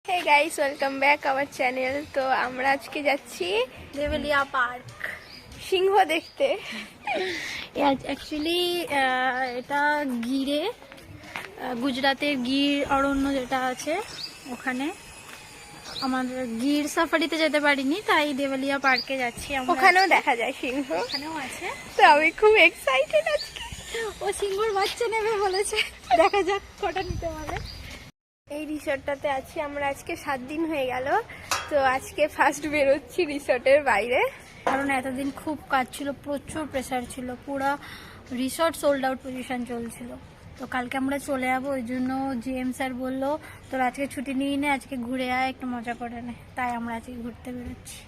Hey guys welcome back our channel. তো আমরা আজকে যাচ্ছি দেবেলিয়া পার্ক সিংহ দেখতে। অ্যাকচুয়ালি এটা গিরে গুজরাটের গির অরণ্য যেটা আছে ওখানে আমাদের গির সাফারিতে যেতে পারিনি, তাই দেবেলিয়া পার্কে যাচ্ছি। ওখানেও দেখা যায় সিংহ, ওখানেও আছে। তো আমি খুব এক্সাইটেড আজকে। ও সিংহর বাচ্চা নেবে বলেছে, দেখা যাক কটা নিতে পারে। এই রিসর্টটাতে আছি আমরা আজকে 7 দিন হয়ে গেল। তো আজকে ফার্স্ট বেরোচ্ছি রিসর্টের বাইরে, কারণ এতদিন খুব কাজ ছিল, প্রচুর প্রেসার ছিল, পুরো রিসর্ট সোল্ড আউট পজিশন চলছিল। তো কালকে আমরা চলে যাবো, ওই জন্য জিএম স্যার বললো তোর আজকে ছুটি নিয়ে নে, আজকে ঘুরে আয়, একটু মজা করে নে। তাই আমরা আজকে ঘুরতে বেরোচ্ছি।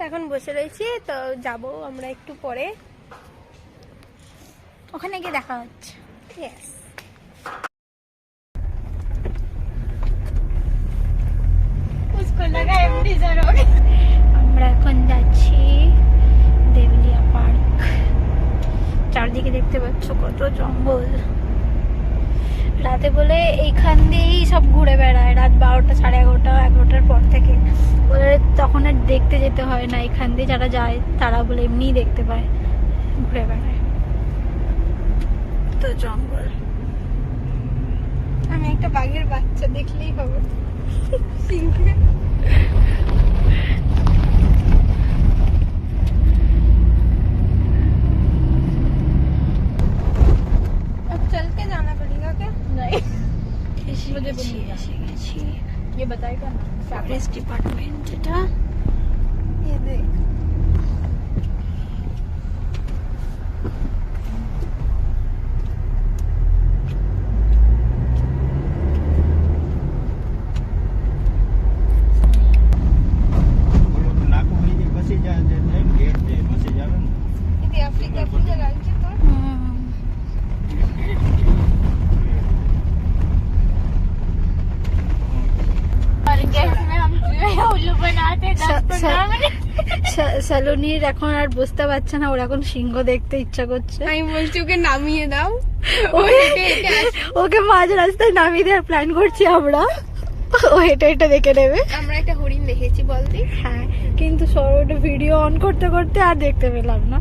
এখন বসে রয়েছি, তো যাব আমরা একটু পরে, ওখানে গিয়ে দেখা হচ্ছে। আমরা এখন যাচ্ছি দেবেলিয়া পার্ক। চারদিকে দেখতে পাচ্ছ কত জঙ্গল। রাতে বলে এইখান দিয়েই সব ঘুরে বেড়ায়, রাত 12টা, 11:30, 11টার পর থেকে। ওদের তখন আর দেখতে যেতে হয় না, এখান দিয়ে যারা যায় তারা বলে এমনিই দেখতে পায়, ঘুরে বেড়ায়। তো জঙ্গল। আমি একটা বাঘের বাচ্চা দেখলেই হবে। अब चल के जाना पड़ेगा क्या? नहीं, मुझे गए ये बताएगा ना फॉरेस्ट डिपार्टमेंट। এটা ये देख, ये अफ्रीका अफ्रीका राज्य तो और गैस में हम उल्लू बनाते 10-15 मिनट। সালোনির এখন আর বুঝতে পারছে না, ওর এখন সিংহ দেখতে ইচ্ছা করছে। আমি বলছি ওকে নামিয়ে দাও, ওকে মাঝ রাস্তায় নামিয়ে দেওয়ার প্ল্যান করছি আমরা। ও হেঁটে হেঁটে দেখে নেবে। আমরা একটা হরিণ দেখেছি বলতি। হ্যাঁ, কিন্তু সরোটা ভিডিও অন করতে করতে আর দেখতে পেলাম না।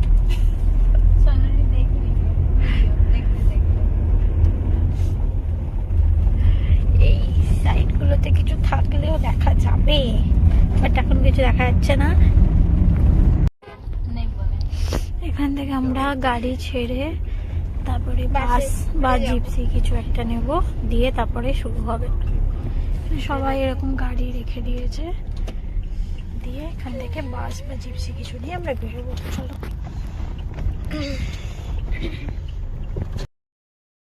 এই সাইড গুলোতে কিছু থাকলেও দেখা যাবে, বাট এখন কিছু দেখা যাচ্ছে না। এখান থেকে আমরা গাড়ি ছেড়ে তারপরে বাস বা জিপসি কিছু একটা নেব, দিয়ে তারপরে শুরু হবে। সবাই এরকম গাড়ি রেখে দিয়েছে, দিয়ে এখান থেকে বাস বা জিপসি কিছু নিয়ে আমরা বেরোবো। চলো।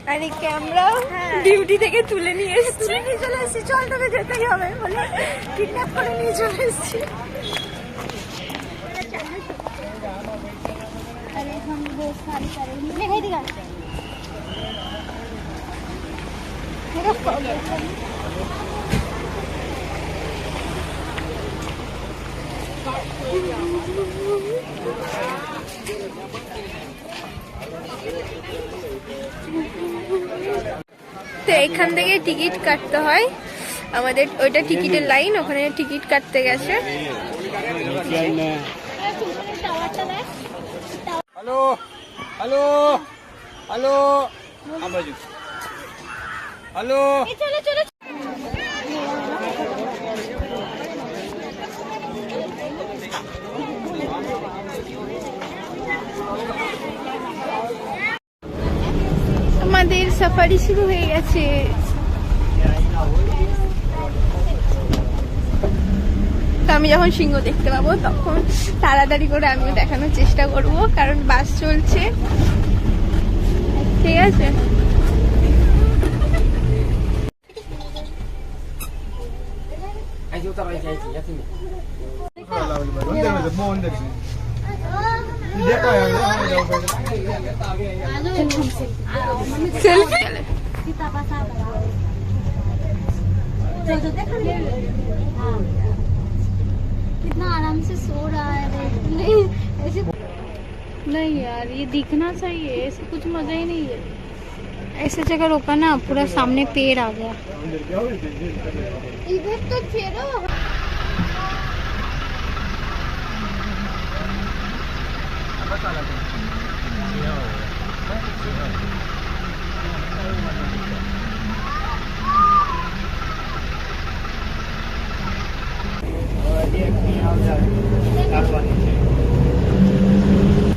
আর এই ক্যামেরাও ডিউটি থেকে তুলে নিয়ে এসেছি, চলে এসেছি। চল, তবে যেতেই হবে, বলে কিডন্যাপ করে নিয়ে চলে এসেছি। তো এখান থেকে টিকিট কাটতে হয় আমাদের, ওইটা টিকিটের লাইন, ওখানে টিকিট কাটতে গেছে। হ্যালো হ্যালো হ্যালো হ্যালো, আমাদের সাফারি শুরু হয়ে গেছে। তো আমি যখন সিংহ দেখতে পাবো তখন তাড়াতাড়ি করে আমিও দেখানোর চেষ্টা করব, কারণ বাস চলছে। ঠিক আছে, সেলফি कितना आराम से सो रहा है, ऐसे नहीं यार, ये दिखना चाहिए, ऐसे कुछ मजा ही नहीं है। ऐसे जगह रोका ना, पूरा सामने पेड़ आ गया। इधर तो फेरो।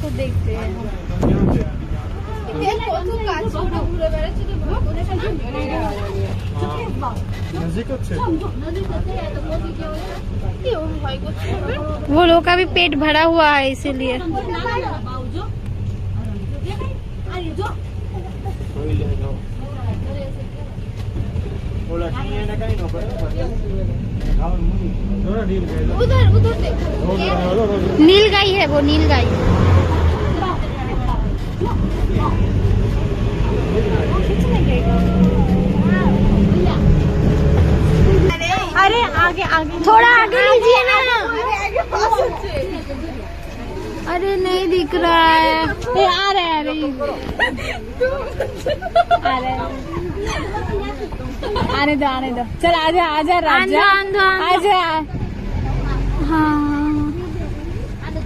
तो देखते हैं কত কাজ করে ঘুরে বেড়াচ্ছে তো वो लोग का भी पेट भरा हुआ है इसीलिए। उधर उधर देखो नील गाय है वो, नील गाय। अरे आगे आगे, थोड़ा आगे लीजिए ना। अरे नहीं दिख रहा है। ये आ रहे हैं, आ रहे हैं। आने दो आने दो, चल आजा आजा राजा, आजा। हाँ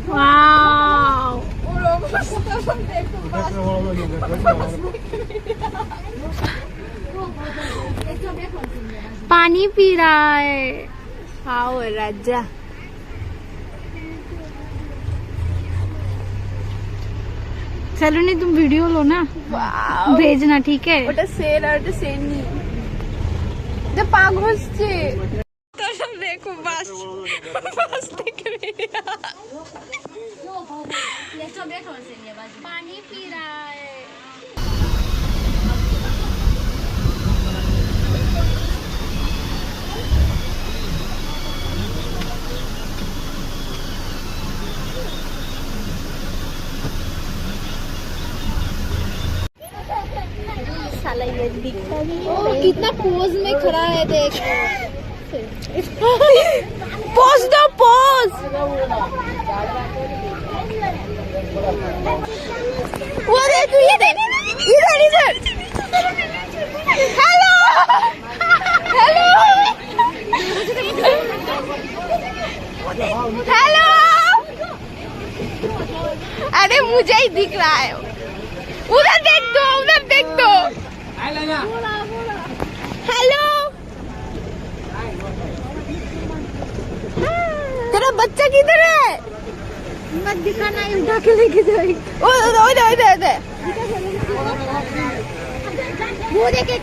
वाव, पानी पी रहा है। आओ राजा। चलो नहीं, तुम वीडियो लो ना, भेजना ठीक है। ওটা সেল আর ওটা সেল নি এটা পা ঘষছে তো সব দেখো বাস বাস থেকে বেরিয়ে पानी पी रहा है। साला ये दिखता भी है। कितना पोज में खड़ा है देख पोज दो, पोज। वो देख ये देख इधर इधर हेलो हेलो हेलो अरे मुझे ही दिख रहा है उधर देख दो हेलो तेरा बच्चा किधर है मत दिखाना, ये उठा के लेके जाएगी। उधर वो देखे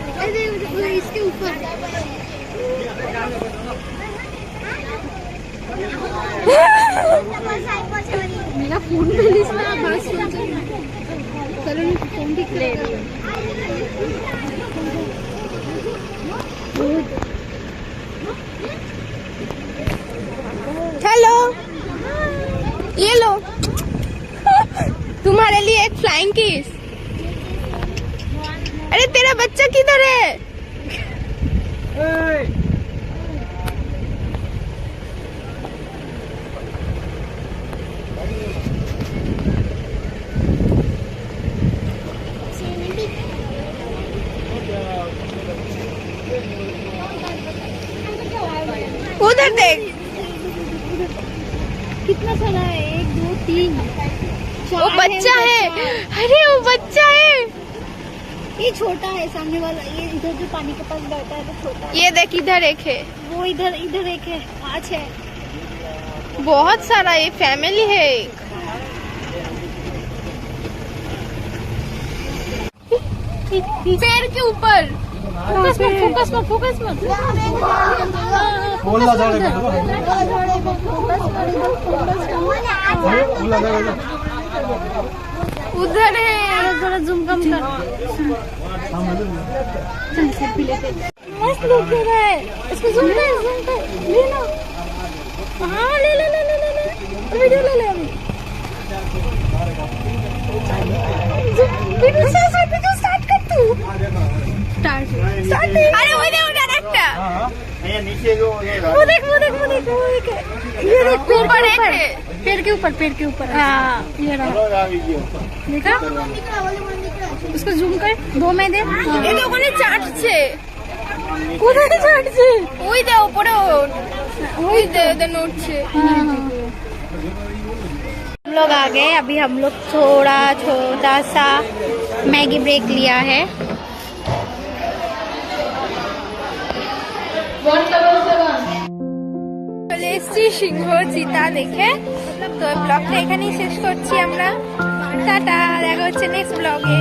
इसके ऊपर। मेरा फोन पे लिस्टा बस। चलो मैं फोन भी ले रही हूँ। हेलो ये लो तुम्हारे लिए एक फ्लाइंग किस। अरे तेरा बच्चा किधर है उधर देख कितना सारा है? 1 2 3 वो बच्चा है अरे वो बच्चा है ये छोटा है सामने वाला, ये इधर जो पानी के पास बैठा है तो छोटा है। ये देख इधर एक है वो इधर इधर एक है, 5 है। बहुत सारा ये फैमिली है एक पेड़ के ऊपर फोकस मत उधर है थोड़ा जूम कम कर। चल सेल्फी लेते हैं। मस्त लुक दे रहा है, इसको जूम कर ले ना। हाँ ले वीडियो ले अभी। वीडियो स्टार्ट कर तू। स्टार्ट अरे उधर একটা वो देख ये देख ऊपर एक है पेड़ के ऊपर हाँ ये रहा। देखा उसको जूम कर 2 में दे। এটা ওখানে চাটছে। কোথায় ছাড়ছে? ওই দে উপরে ওঠ। ওই দে দে নড়ছে। हम लोग आ गए। अभी हम लोग थोड़ा छोटा सा मैगी ब्रेक लिया है। চলে এসছি সিংহ চিতা দেখে। তো ব্লগটা এখানেই শেষ করছি আমরা। টাটা, দেখা হচ্ছে নেক্সট ব্লগে।